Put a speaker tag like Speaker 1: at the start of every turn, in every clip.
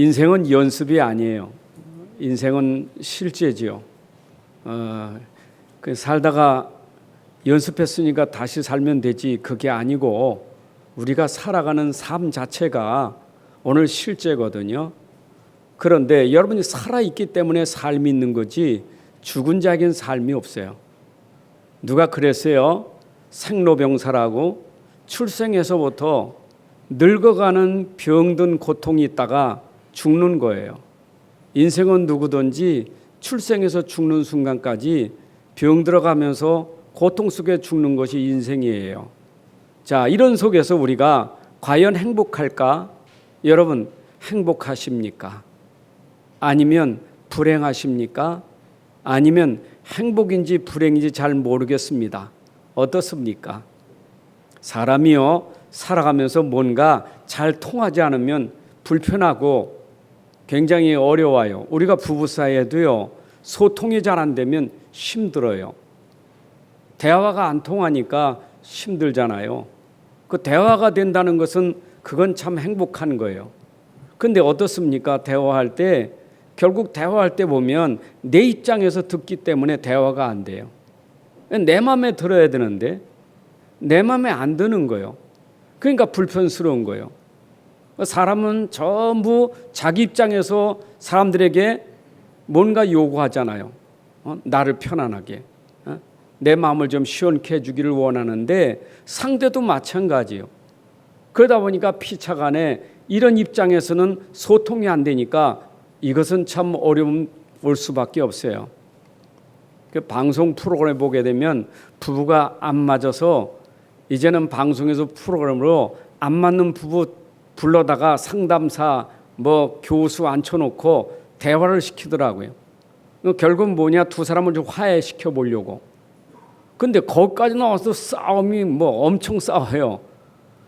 Speaker 1: 인생은 연습이 아니에요. 인생은 실제지요. 살다가 연습했으니까 다시 살면 되지, 그게 아니고 우리가 살아가는 삶 자체가 오늘 실제거든요. 그런데 여러분이 살아있기 때문에 삶이 있는 거지 죽은 자에겐 삶이 없어요. 누가 그랬어요? 생로병사라고 출생에서부터 늙어가는 병든 고통이 있다가 죽는 거예요. 인생은 누구든지 출생에서 죽는 순간까지 병 들어가면서 고통 속에 죽는 것이 인생이에요. 자, 이런 속에서 우리가 과연 행복할까? 여러분, 행복하십니까? 아니면 불행하십니까? 아니면 행복인지 불행인지 잘 모르겠습니다. 어떻습니까? 사람이요, 살아가면서 뭔가 잘 통하지 않으면 불편하고 굉장히 어려워요. 우리가 부부 사이에도요, 소통이 잘 안 되면 힘들어요. 대화가 안 통하니까 힘들잖아요. 그 대화가 된다는 것은 그건 참 행복한 거예요. 근데 어떻습니까? 대화할 때 결국 대화할 때 보면 내 입장에서 듣기 때문에 대화가 안 돼요. 내 마음에 들어야 되는데 내 마음에 안 드는 거예요. 그러니까 불편스러운 거예요. 사람은 전부 자기 입장에서 사람들에게 뭔가 요구하잖아요. 나를 편안하게, 내 마음을 좀 시원케 해주기를 원하는데 상대도 마찬가지예요. 그러다 보니까 피차간에 이런 입장에서는 소통이 안 되니까 이것은 참 어려움 올 수밖에 없어요. 그 방송 프로그램 보게 되면 부부가 안 맞아서 이제는 방송에서 프로그램으로 안 맞는 부부 불러다가 상담사 교수 앉혀놓고 대화를 시키더라고요. 결국은 뭐냐, 두 사람을 좀 화해시켜 보려고. 근데 거기까지 나와서 싸움이 엄청 싸워요.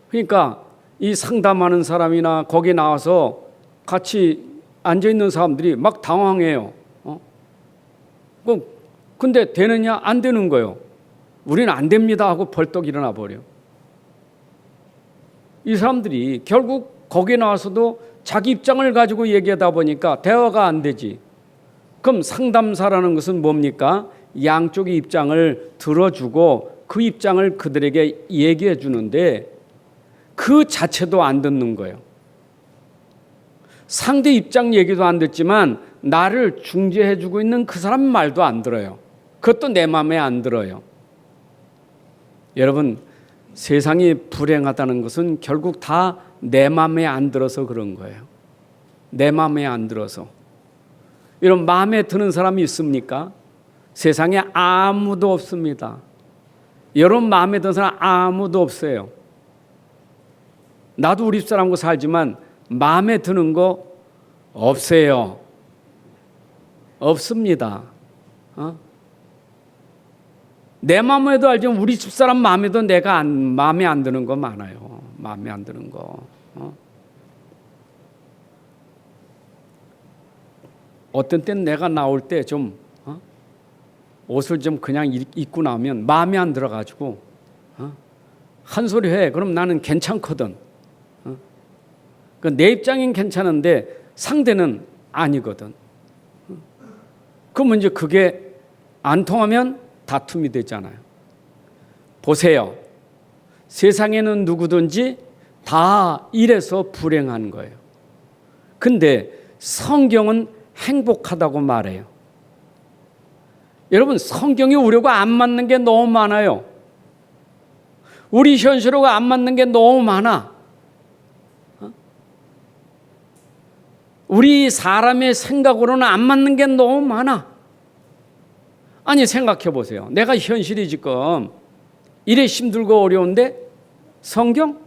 Speaker 1: 그러니까 이 상담하는 사람이나 거기 나와서 같이 앉아있는 사람들이 막 당황해요. 근데 되느냐? 안 되는 거예요. 우리는 안 됩니다 하고 벌떡 일어나 버려. 이 사람들이 결국 거기에 나와서도 자기 입장을 가지고 얘기하다 보니까 대화가 안 되지. 그럼 상담사라는 것은 뭡니까? 양쪽의 입장을 들어주고 그 입장을 그들에게 얘기해 주는데 그 자체도 안 듣는 거예요. 상대 입장 얘기도 안 듣지만 나를 중재해 주고 있는 그 사람 말도 안 들어요. 그것도 내 마음에 안 들어요. 여러분, 세상이 불행하다는 것은 결국 다 내 마음에 안 들어서 그런 거예요. 내 마음에 안 들어서. 이런 마음에 드는 사람이 있습니까? 세상에 아무도 없습니다. 여러분 마음에 드는 사람 아무도 없어요. 나도 우리 집사람하고 살지만 마음에 드는 거 없어요. 없습니다. 내 마음에도 알지만 우리 집사람 마음에도 내가 마음에 안 드는 거 많아요. 마음에 안 드는 거. 어떤 때는 내가 나올 때 좀 옷을 좀 그냥 입고 나오면 마음에 안 들어가지고 한 소리 해. 그럼 나는 괜찮거든. 내 입장엔 괜찮은데 상대는 아니거든. 그러면 이제 그게 안 통하면 다툼이 되잖아요. 보세요. 세상에는 누구든지 다 이래서 불행한 거예요. 근데 성경은 행복하다고 말해요. 여러분, 성경이 우리가 안 맞는 게 너무 많아요. 우리 현실하고 안 맞는 게 너무 많아. 우리 사람의 생각으로는 안 맞는 게 너무 많아. 아니, 생각해 보세요. 내가 현실이 지금 이래 힘들고 어려운데 성경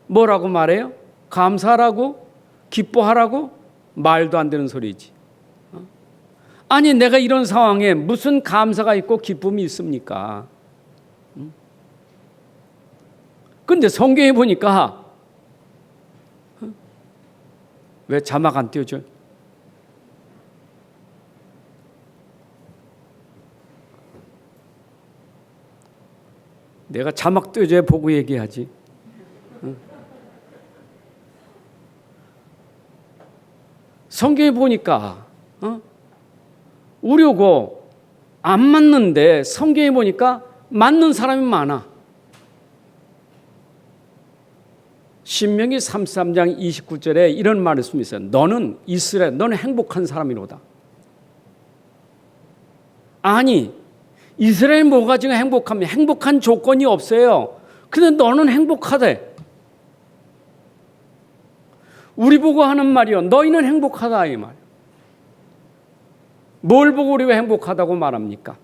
Speaker 1: 뭐라고 말해요? 감사하라고? 기뻐하라고? 말도 안 되는 소리지. 아니, 내가 이런 상황에 무슨 감사가 있고 기쁨이 있습니까? 근데 성경에 보니까 왜 자막 안 띄워줘요? 내가 자막 띄워줘야 보고 얘기하지. 성경에 보니까 우려고 안 맞는데 성경에 보니까 맞는 사람이 많아. 신명기 33장 29절에 이런 말씀이 있어요. 너는 이스라엘, 너는 행복한 사람이로다. 아니, 이스라엘 뭐가 지금 행복하면 행복한 조건이 없어요. 근데 너는 행복하대. 우리 보고 하는 말이요. 너희는 행복하다 이 말. 뭘 보고 우리가 행복하다고 말합니까?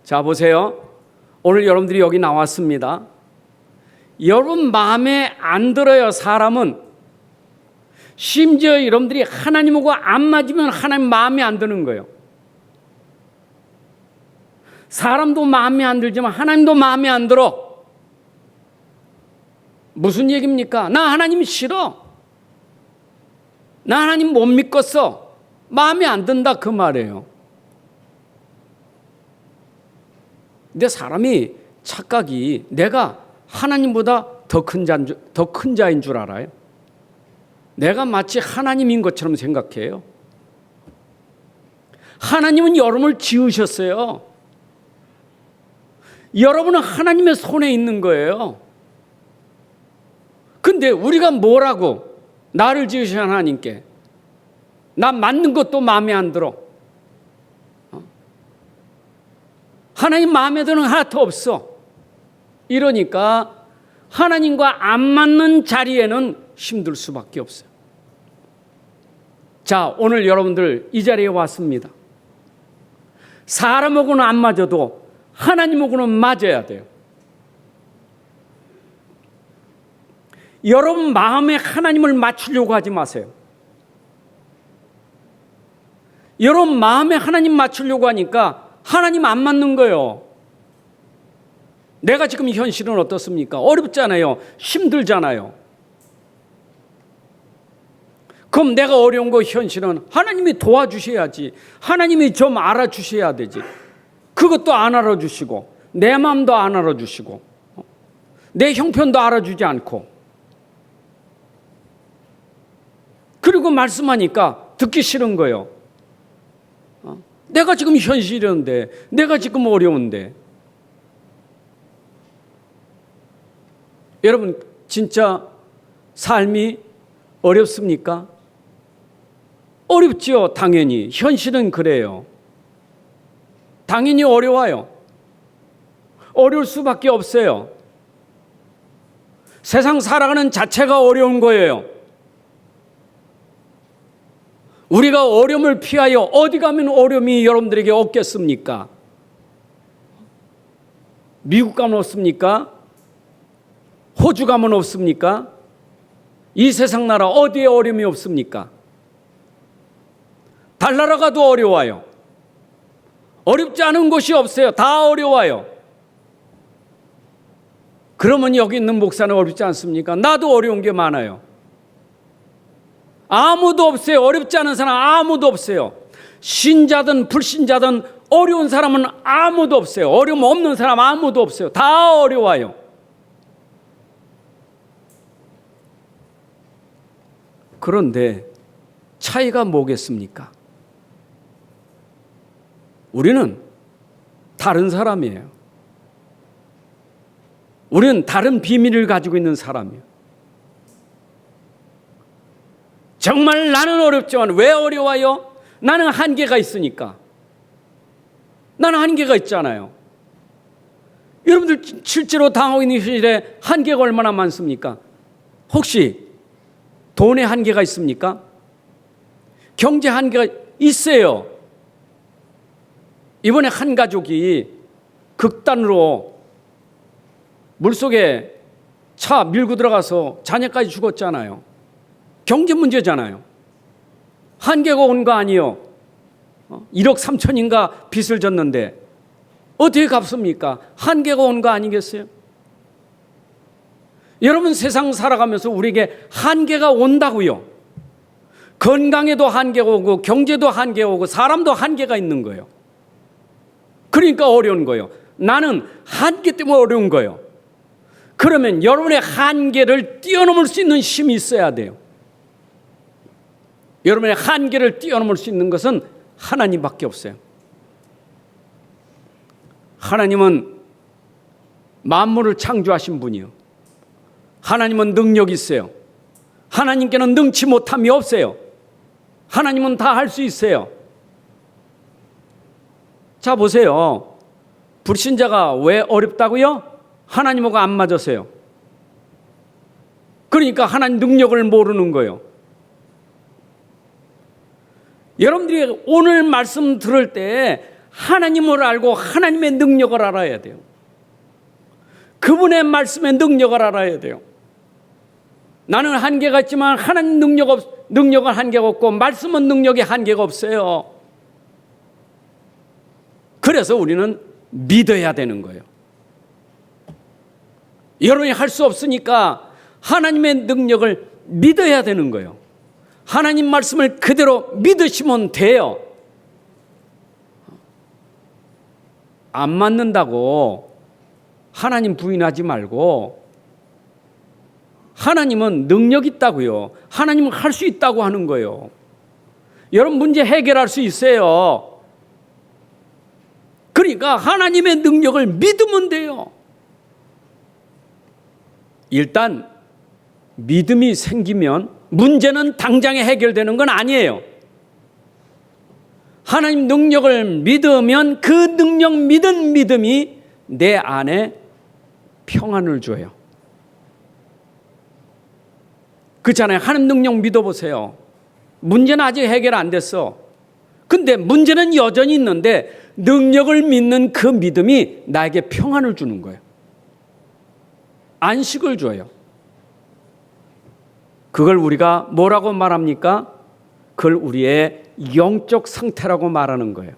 Speaker 1: 자, 보세요. 오늘 여러분들이 여기 나왔습니다. 여러분 마음에 안 들어요. 사람은. 심지어 여러분들이 하나님하고 안 맞으면 하나님 마음에 안 드는 거예요. 사람도 마음에 안 들지만 하나님도 마음에 안 들어. 무슨 얘기입니까? 나 하나님 싫어. 나 하나님 못 믿겠어. 마음에 안 든다 그 말이에요. 근데 사람이 착각이 내가 하나님보다 더 큰 자인 줄 알아요. 내가 마치 하나님인 것처럼 생각해요. 하나님은 여러분을 지으셨어요. 여러분은 하나님의 손에 있는 거예요. 근데 우리가 뭐라고 나를 지으신 하나님께 나 맞는 것도 마음에 안 들어. 하나님 마음에 드는 하나도 없어. 이러니까 하나님과 안 맞는 자리에는 힘들 수밖에 없어요. 자, 오늘 여러분들 이 자리에 왔습니다. 사람하고는 안 맞아도 하나님하고는 맞아야 돼요. 여러분 마음에 하나님을 맞추려고 하지 마세요. 여러분 마음에 하나님 맞추려고 하니까 하나님 안 맞는 거예요. 내가 지금 현실은 어떻습니까? 어렵잖아요. 힘들잖아요. 그럼 내가 어려운 거 현실은 하나님이 도와주셔야지. 하나님이 좀 알아주셔야 되지. 그것도 안 알아주시고 내 마음도 안 알아주시고 내 형편도 알아주지 않고 그리고 말씀하니까 듣기 싫은 거예요. 내가 지금 현실인데 내가 지금 어려운데 여러분 진짜 삶이 어렵습니까? 어렵지요. 당연히 현실은 그래요. 당연히 어려워요. 어려울 수밖에 없어요. 세상 살아가는 자체가 어려운 거예요. 우리가 어려움을 피하여 어디 가면 어려움이 여러분들에게 없겠습니까? 미국 가면 없습니까? 호주 가면 없습니까? 이 세상 나라 어디에 어려움이 없습니까? 달나라 가도 어려워요. 어렵지 않은 곳이 없어요. 다 어려워요. 그러면 여기 있는 목사는 어렵지 않습니까? 나도 어려운 게 많아요. 아무도 없어요. 어렵지 않은 사람 아무도 없어요. 신자든 불신자든 어려운 사람은 아무도 없어요. 어려움 없는 사람 아무도 없어요. 다 어려워요. 그런데 차이가 뭐겠습니까? 우리는 다른 사람이에요. 우리는 다른 비밀을 가지고 있는 사람이에요. 정말 나는 어렵지만 왜 어려워요? 나는 한계가 있으니까. 나는 한계가 있잖아요. 여러분들 실제로 당하고 있는 현실에 한계가 얼마나 많습니까? 혹시 돈의 한계가 있습니까? 경제 한계가 있어요. 이번에 한 가족이 극단으로 물속에 차 밀고 들어가서 자녀까지 죽었잖아요. 경제 문제잖아요. 한계가 온 거 아니에요. 1억 3천인가 빚을 졌는데 어떻게 갚습니까? 한계가 온 거 아니겠어요? 여러분 세상 살아가면서 우리에게 한계가 온다고요. 건강에도 한계가 오고 경제도 한계가 오고 사람도 한계가 있는 거예요. 그러니까 어려운 거예요. 나는 한계 때문에 어려운 거예요. 그러면 여러분의 한계를 뛰어넘을 수 있는 힘이 있어야 돼요. 여러분의 한계를 뛰어넘을 수 있는 것은 하나님밖에 없어요. 하나님은 만물을 창조하신 분이요. 하나님은 능력이 있어요. 하나님께는 능치 못함이 없어요. 하나님은 다 할 수 있어요. 자, 보세요. 불신자가 왜 어렵다고요? 하나님하고 안 맞아서요. 그러니까 하나님 능력을 모르는 거예요. 여러분들이 오늘 말씀 들을 때 하나님을 알고 하나님의 능력을 알아야 돼요. 그분의 말씀의 능력을 알아야 돼요. 나는 한계가 있지만 하나님 능력은 한계가 없고 말씀은 능력이 한계가 없어요. 그래서 우리는 믿어야 되는 거예요. 여러분이 할 수 없으니까 하나님의 능력을 믿어야 되는 거예요. 하나님 말씀을 그대로 믿으시면 돼요. 안 맞는다고 하나님 부인하지 말고, 하나님은 능력 있다고요. 하나님은 할 수 있다고 하는 거예요. 여러분 문제 해결할 수 있어요. 그러니까 하나님의 능력을 믿으면 돼요. 일단 믿음이 생기면 문제는 당장에 해결되는 건 아니에요. 하나님 능력을 믿으면 그 능력 믿은 믿음이 내 안에 평안을 줘요. 그렇잖아요. 하나님 능력 믿어보세요. 문제는 아직 해결 안 됐어. 근데 문제는 여전히 있는데 능력을 믿는 그 믿음이 나에게 평안을 주는 거예요. 안식을 줘요. 그걸 우리가 뭐라고 말합니까? 그걸 우리의 영적 상태라고 말하는 거예요.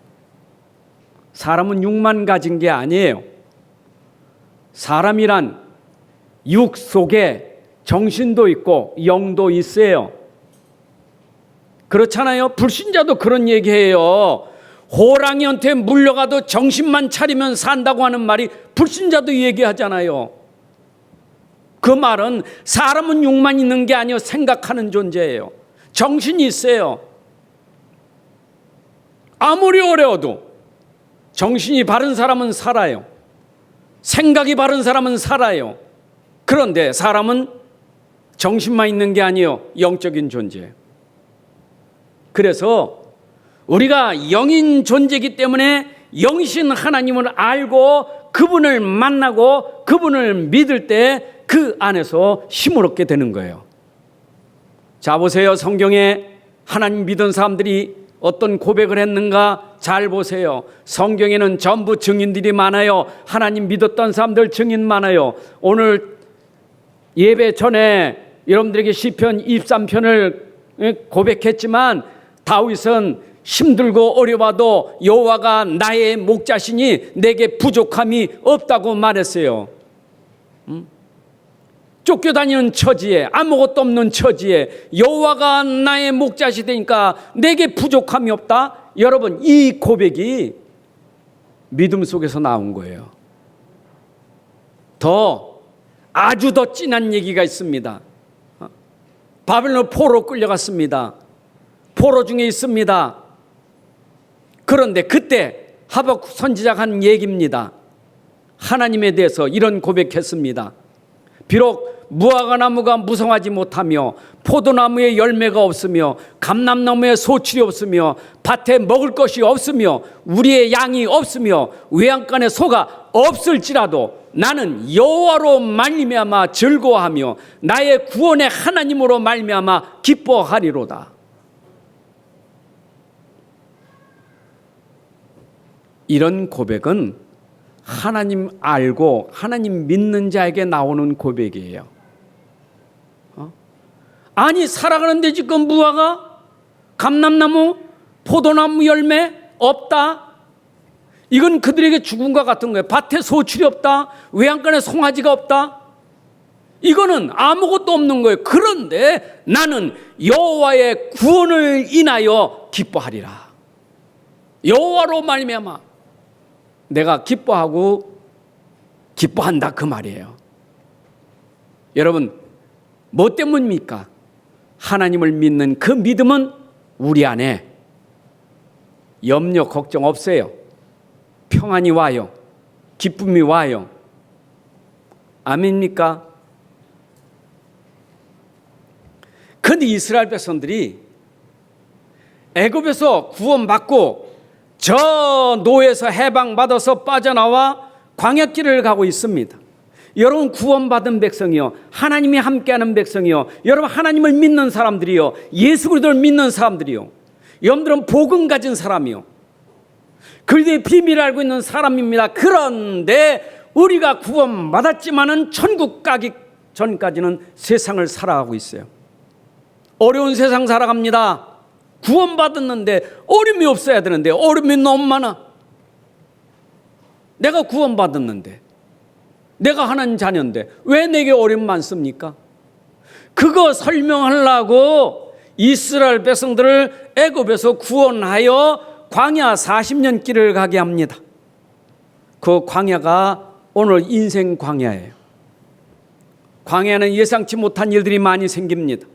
Speaker 1: 사람은 육만 가진 게 아니에요. 사람이란 육 속에 정신도 있고 영도 있어요. 그렇잖아요. 불신자도 그런 얘기해요. 호랑이한테 물려가도 정신만 차리면 산다고 하는 말이 불신자도 얘기하잖아요. 그 말은 사람은 육만 있는 게 아니요 생각하는 존재예요. 정신이 있어요. 아무리 어려워도 정신이 바른 사람은 살아요. 생각이 바른 사람은 살아요. 그런데 사람은 정신만 있는 게 아니요 영적인 존재예요. 그래서 우리가 영인 존재이기 때문에 영이신 하나님을 알고 그분을 만나고 그분을 믿을 때 그 안에서 힘을 얻게 되는 거예요. 자, 보세요. 성경에 하나님 믿은 사람들이 어떤 고백을 했는가 잘 보세요. 성경에는 전부 증인들이 많아요. 하나님 믿었던 사람들 증인 많아요. 오늘 예배 전에 여러분들에게 시편 23편을 고백했지만 다윗은 힘들고 어려워도 여호와가 나의 목자시니 내게 부족함이 없다고 말했어요. 쫓겨다니는 처지에 아무것도 없는 처지에 여호와가 나의 목자시 되니까 내게 부족함이 없다. 여러분 이 고백이 믿음 속에서 나온 거예요. 아주 더 진한 얘기가 있습니다. 바벨론 포로 끌려갔습니다. 포로 중에 있습니다. 그런데 그때 하박국 선지자가 한 얘기입니다. 하나님에 대해서 이런 고백했습니다. 비록 무화과나무가 무성하지 못하며 포도나무에 열매가 없으며 감람나무에 소출이 없으며 밭에 먹을 것이 없으며 우리의 양이 없으며 외양간에 소가 없을지라도 나는 여호와로 말미암아 즐거워하며 나의 구원의 하나님으로 말미암아 기뻐하리로다. 이런 고백은 하나님 알고 하나님 믿는 자에게 나오는 고백이에요. 아니 살아가는데 지금 무화과, 감람나무, 포도나무 열매 없다. 이건 그들에게 죽음과 같은 거예요. 밭에 소출이 없다. 외양간에 송아지가 없다. 이거는 아무것도 없는 거예요. 그런데 나는 여호와의 구원을 인하여 기뻐하리라. 여호와로 말미암아 내가 기뻐한다 그 말이에요. 여러분 뭐 때문입니까? 하나님을 믿는 그 믿음은 우리 안에 염려 걱정 없어요. 평안이 와요. 기쁨이 와요. 아멘입니까? 그런데 이스라엘 백성들이 애굽에서 구원받고 저 노예에서 해방받아서 빠져나와 광야길을 가고 있습니다. 여러분, 구원받은 백성이요, 하나님이 함께하는 백성이요, 여러분 하나님을 믿는 사람들이요, 예수 그리스도를 믿는 사람들이요, 여러분들은 복음 가진 사람이요, 그리스도의 비밀을 알고 있는 사람입니다. 그런데 우리가 구원받았지만은 천국 가기 전까지는 세상을 살아가고 있어요. 어려운 세상 살아갑니다. 구원받았는데 어려움이 없어야 되는데 어려움이 너무 많아. 내가 구원받았는데, 내가 하나님 자녀인데 왜 내게 어려움 많습니까? 그거 설명하려고 이스라엘 백성들을 애굽에서 구원하여 광야 40년 길을 가게 합니다. 그 광야가 오늘 인생 광야예요. 광야는 예상치 못한 일들이 많이 생깁니다.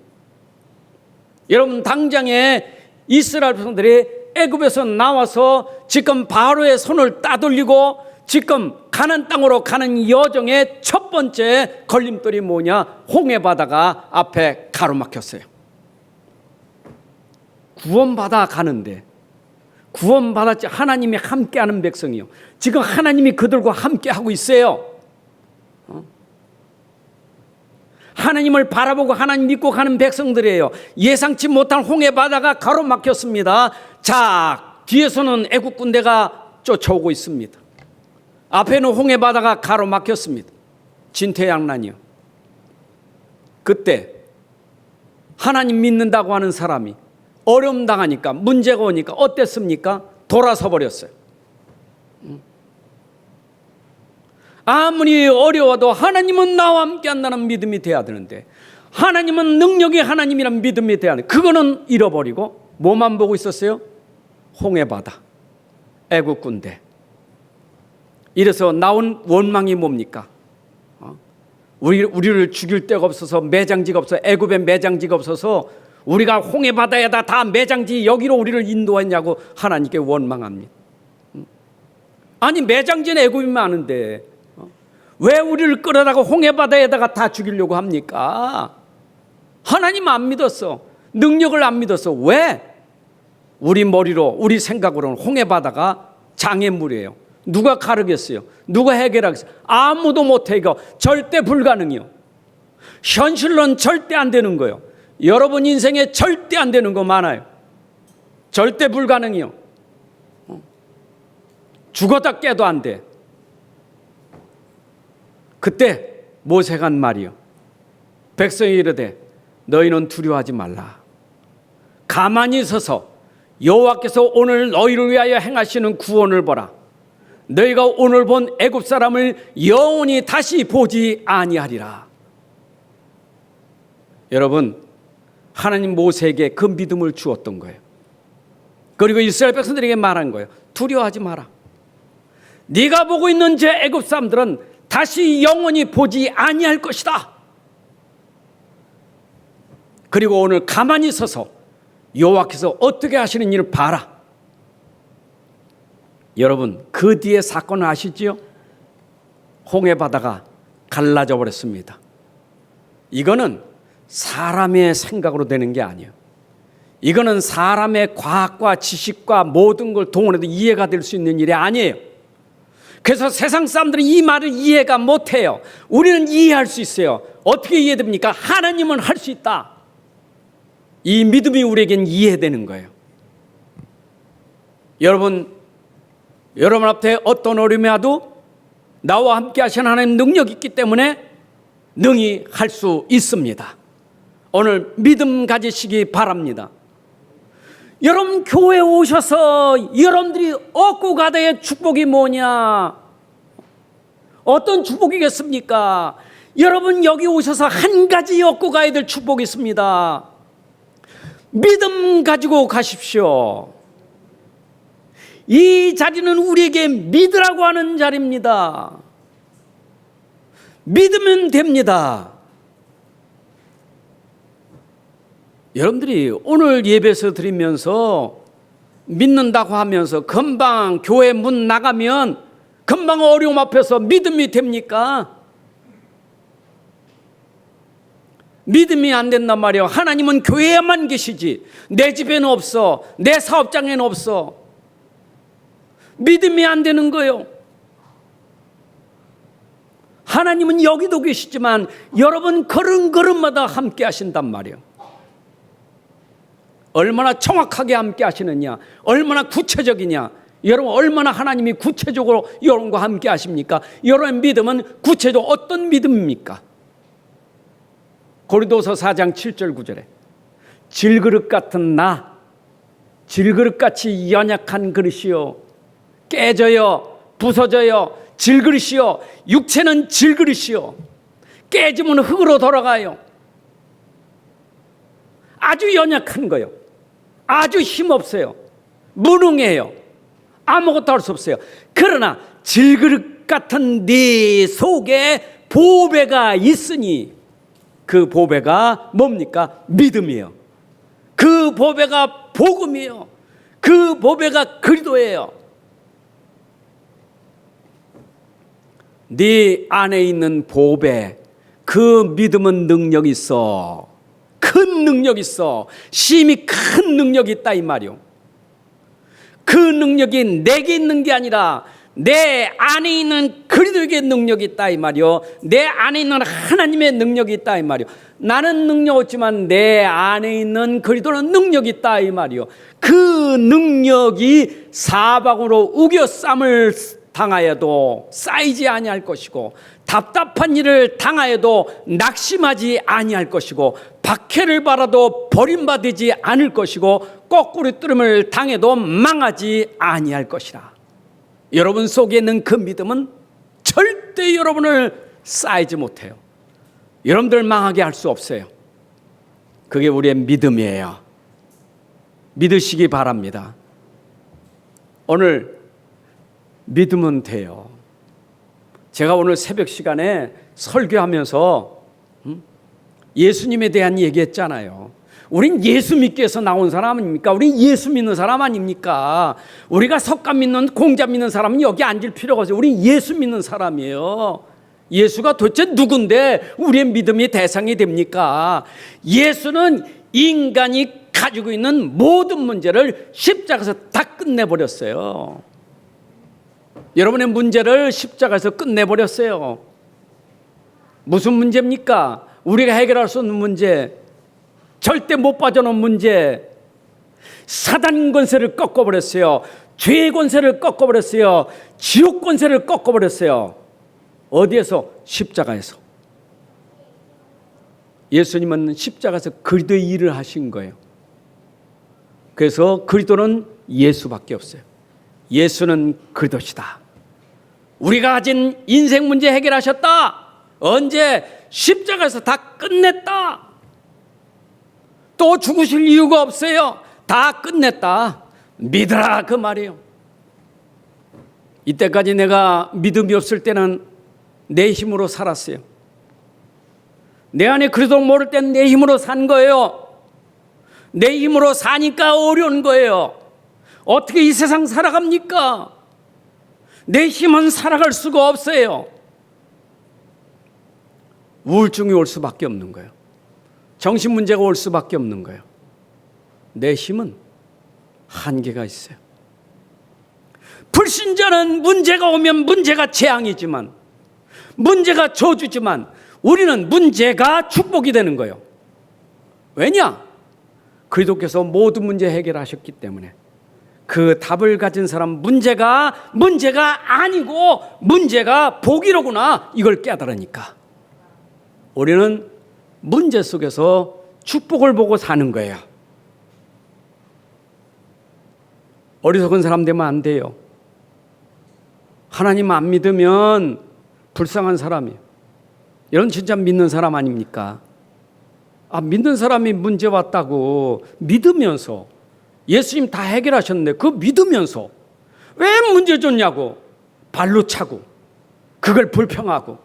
Speaker 1: 여러분, 당장에 이스라엘 백성들이 애굽에서 나와서 지금 바로의 손을 따돌리고 지금 가나안 땅으로 가는 여정의 첫 번째 걸림돌이 뭐냐? 홍해 바다가 앞에 가로막혔어요. 구원받아 가는데, 구원받았지, 하나님이 함께하는 백성이요, 지금 하나님이 그들과 함께하고 있어요. 하나님을 바라보고 하나님 믿고 가는 백성들이에요. 예상치 못한 홍해 바다가 가로막혔습니다. 자, 뒤에서는 애국 군대가 쫓아오고 있습니다. 앞에는 홍해 바다가 가로막혔습니다. 진퇴양난이요. 그때 하나님 믿는다고 하는 사람이 어려움 당하니까, 문제가 오니까 어땠습니까? 돌아서 버렸어요. 아무리 어려워도 하나님은 나와 함께 한다는 믿음이 돼야 되는데, 하나님은 능력이 하나님이란 믿음이 돼야 되는데, 그거는 잃어버리고 뭐만 보고 있었어요? 홍해바다, 애국 군대. 이래서 나온 원망이 뭡니까? 우리를 죽일 데가 없어서, 매장지가 없어서, 애굽에 매장지가 없어서 우리가 홍해바다에다 다 매장지 여기로 우리를 인도했냐고 하나님께 원망합니다. 아니, 매장지는 애굽이 많은데 왜 우리를 끌어다가 홍해바다에다가 다 죽이려고 합니까? 하나님 안 믿었어. 능력을 안 믿었어. 왜? 우리 머리로, 우리 생각으로는 홍해바다가 장애물이에요. 누가 가르겠어요? 누가 해결하겠어요? 아무도 못 해결. 절대 불가능이요. 현실로는 절대 안 되는 거예요. 여러분 인생에 절대 안 되는 거 많아요. 절대 불가능이요. 죽었다 깨도 안 돼. 그때 모세가 한 말이요, 백성이 이르되 너희는 두려워하지 말라. 가만히 서서 여호와께서 오늘 너희를 위하여 행하시는 구원을 보라. 너희가 오늘 본 애굽 사람을 영원히 다시 보지 아니하리라. 여러분, 하나님 모세에게 그 믿음을 주었던 거예요. 그리고 이스라엘 백성들에게 말한 거예요. 두려워하지 마라. 네가 보고 있는 저 애굽 사람들은 다시 영원히 보지 아니할 것이다. 그리고 오늘 가만히 서서 여호와께서 어떻게 하시는 일을 봐라. 여러분, 그 뒤에 사건을 아시지요? 홍해바다가 갈라져 버렸습니다. 이거는 사람의 생각으로 되는 게 아니에요. 이거는 사람의 과학과 지식과 모든 걸 동원해도 이해가 될 수 있는 일이 아니에요. 그래서 세상 사람들은 이 말을 이해가 못해요. 우리는 이해할 수 있어요. 어떻게 이해됩니까? 하나님은 할 수 있다. 이 믿음이 우리에겐 이해되는 거예요. 여러분 앞에 어떤 어려움이 와도 나와 함께 하시는 하나님 능력이 있기 때문에 능히 할 수 있습니다. 오늘 믿음 가지시기 바랍니다. 여러분, 교회에 오셔서 여러분들이 얻고 가다의 축복이 뭐냐? 어떤 축복이겠습니까? 여러분, 여기 오셔서 한 가지 얻고 가야 될 축복이 있습니다. 믿음 가지고 가십시오. 이 자리는 우리에게 믿으라고 하는 자리입니다. 믿으면 됩니다. 여러분들이 오늘 예배서 드리면서 믿는다고 하면서 금방 교회 문 나가면 금방 어려움 앞에서 믿음이 됩니까? 믿음이 안 된단 말이에요. 하나님은 교회에만 계시지 내 집에는 없어, 내 사업장에는 없어. 믿음이 안 되는 거예요. 하나님은 여기도 계시지만 여러분 걸음걸음마다 함께 하신단 말이에요. 얼마나 정확하게 함께 하시느냐, 얼마나 구체적이냐. 여러분 얼마나 하나님이 구체적으로 여러분과 함께 하십니까? 여러분의 믿음은 구체적으로 어떤 믿음입니까? 고린도서 4장 7절 9절에 질그릇 같은 나, 질그릇같이 연약한 그릇이요, 깨져요, 부서져요, 질그릇이요, 육체는 질그릇이요, 깨지면 흙으로 돌아가요. 아주 연약한 거예요. 아주 힘없어요. 무능해요. 아무것도 할 수 없어요. 그러나 질그릇 같은 네 속에 보배가 있으니, 그 보배가 뭡니까? 믿음이에요. 그 보배가 복음이에요. 그 보배가 그리스도예요. 네 안에 있는 보배, 그 믿음은 능력이 있어. 큰 능력이 있어. 심히 큰 능력이 있다 이 말이요. 그 능력이 내게 있는 게 아니라 내 안에 있는 그리스도에게 능력이 있다 이 말이요. 내 안에 있는 하나님의 능력이 있다 이 말이요. 나는 능력 없지만 내 안에 있는 그리스도는 능력이 있다 이 말이요. 그 능력이 사방으로 우겨쌈을 당하여도 쌓이지 아니할 것이고, 답답한 일을 당하여도 낙심하지 아니할 것이고, 박해를 받아도 버림받지 않을 것이고, 거꾸로 뚫음을 당해도 망하지 아니할 것이라. 여러분 속에 있는 그 믿음은 절대 여러분을 쌓이지 못해요. 여러분들 망하게 할 수 없어요. 그게 우리의 믿음이에요. 믿으시기 바랍니다. 오늘 믿으면 돼요. 제가 오늘 새벽 시간에 설교하면서 예수님에 대한 얘기했잖아요. 우린 예수 믿기 위해서 나온 사람 아닙니까? 우린 예수 믿는 사람 아닙니까? 우리가 석가 믿는, 공자 믿는 사람은 여기 앉을 필요가 없어요. 우린 예수 믿는 사람이에요. 예수가 도대체 누군데 우리의 믿음이 대상이 됩니까? 예수는 인간이 가지고 있는 모든 문제를 십자가에서 다 끝내버렸어요. 여러분의 문제를 십자가에서 끝내버렸어요. 무슨 문제입니까? 우리가 해결할 수 없는 문제, 절대 못 빠져나온 문제. 사단 권세를 꺾어버렸어요. 죄의 권세를 꺾어버렸어요. 지옥 권세를 꺾어버렸어요. 어디에서? 십자가에서. 예수님은 십자가에서 그리스도의 일을 하신 거예요. 그래서 그리스도는 예수밖에 없어요. 예수는 그리스도시다. 우리가 가진 인생 문제 해결하셨다. 언제? 십자가에서 다 끝냈다. 또 죽으실 이유가 없어요. 다 끝냈다. 믿으라 그 말이에요. 이때까지 내가 믿음이 없을 때는 내 힘으로 살았어요. 내 안에 그리스도 모를 때는 내 힘으로 산 거예요. 내 힘으로 사니까 어려운 거예요. 어떻게 이 세상 살아갑니까? 내 힘은 살아갈 수가 없어요. 우울증이 올 수밖에 없는 거예요. 정신 문제가 올 수밖에 없는 거예요. 내 힘은 한계가 있어요. 불신자는 문제가 오면 문제가 재앙이지만, 문제가 저주지만, 우리는 문제가 축복이 되는 거예요. 왜냐? 그리스도께서 모든 문제 해결하셨기 때문에. 그 답을 가진 사람, 문제가 아니고 문제가 복이로구나, 이걸 깨달으니까 우리는 문제 속에서 축복을 보고 사는 거예요. 어리석은 사람 되면 안 돼요. 하나님 안 믿으면 불쌍한 사람이에요. 이런 진짜 믿는 사람 아닙니까? 믿는 사람이 문제 왔다고 믿으면서, 예수님 다 해결하셨는데 그 믿으면서 왜 문제 줬냐고 발로 차고 그걸 불평하고,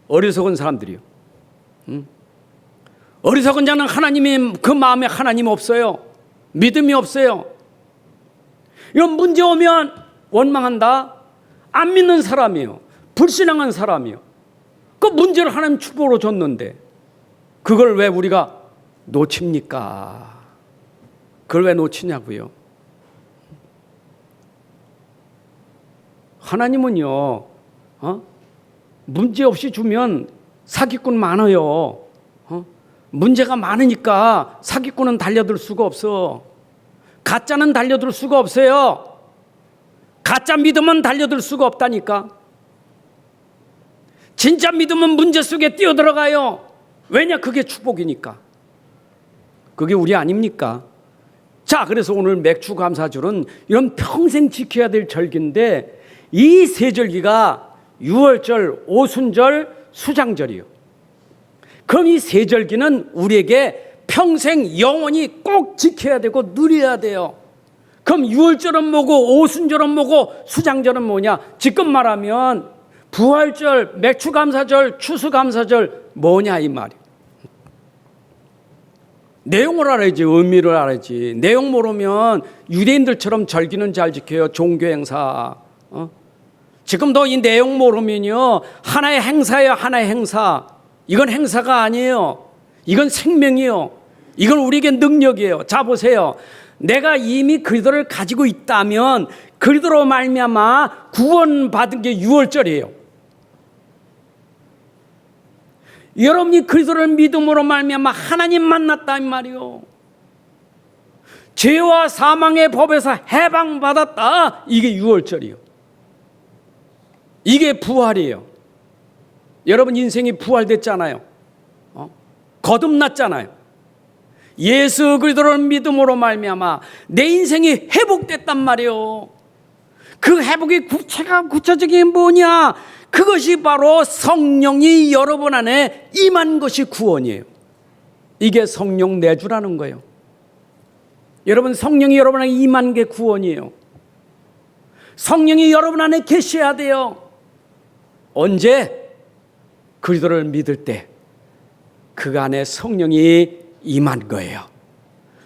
Speaker 1: 어리석은 사람들이요. 어리석은 자는 하나님이 그 마음에 하나님 없어요. 믿음이 없어요. 이런 문제 오면 원망한다. 안 믿는 사람이요. 불신앙한 사람이요. 그 문제를 하나님 축복으로 줬는데 그걸 왜 우리가 놓칩니까? 그걸 왜 놓치냐고요? 하나님은요, 문제 없이 주면 사기꾼 많아요. 문제가 많으니까 사기꾼은 달려들 수가 없어. 가짜는 달려들 수가 없어요. 가짜 믿음은 달려들 수가 없다니까. 진짜 믿음은 문제 속에 뛰어들어가요. 왜냐? 그게 축복이니까. 그게 우리 아닙니까? 자, 그래서 오늘 맥추감사절은 이런 평생 지켜야 될 절기인데 이 세 절기가 유월절, 오순절, 수장절이요. 그럼 이 세 절기는 우리에게 평생 영원히 꼭 지켜야 되고 누려야 돼요. 그럼 유월절은 뭐고 오순절은 뭐고 수장절은 뭐냐? 지금 말하면 부활절, 맥추감사절, 추수감사절 뭐냐 이 말이에요. 내용을 알아야지, 의미를 알아야지. 내용 모르면 유대인들처럼 절기는 잘 지켜요. 종교행사. 지금도 이 내용 모르면요, 하나의 행사예요. 하나의 행사. 이건 행사가 아니에요. 이건 생명이에요. 이건 우리에게 능력이에요. 자, 보세요. 내가 이미 그리스도를 가지고 있다면 그리스도로 말미암아 구원받은 게 유월절이에요. 여러분이 그리스도를 믿음으로 말미암아 하나님 만났다 이 말이요. 죄와 사망의 법에서 해방받았다. 이게 유월절이요. 이게 부활이에요. 여러분 인생이 부활됐잖아요. 거듭났잖아요. 예수 그리스도를 믿음으로 말미암아 내 인생이 회복됐단 말이에요. 그 회복의 구체적인 뭐냐? 그것이 바로 성령이 여러분 안에 임한 것이 구원이에요. 이게 성령 내주라는 거예요. 여러분, 성령이 여러분 안에 임한 게 구원이에요. 성령이 여러분 안에 계셔야 돼요. 언제? 그리스도를 믿을 때 그 안에 성령이 임한 거예요.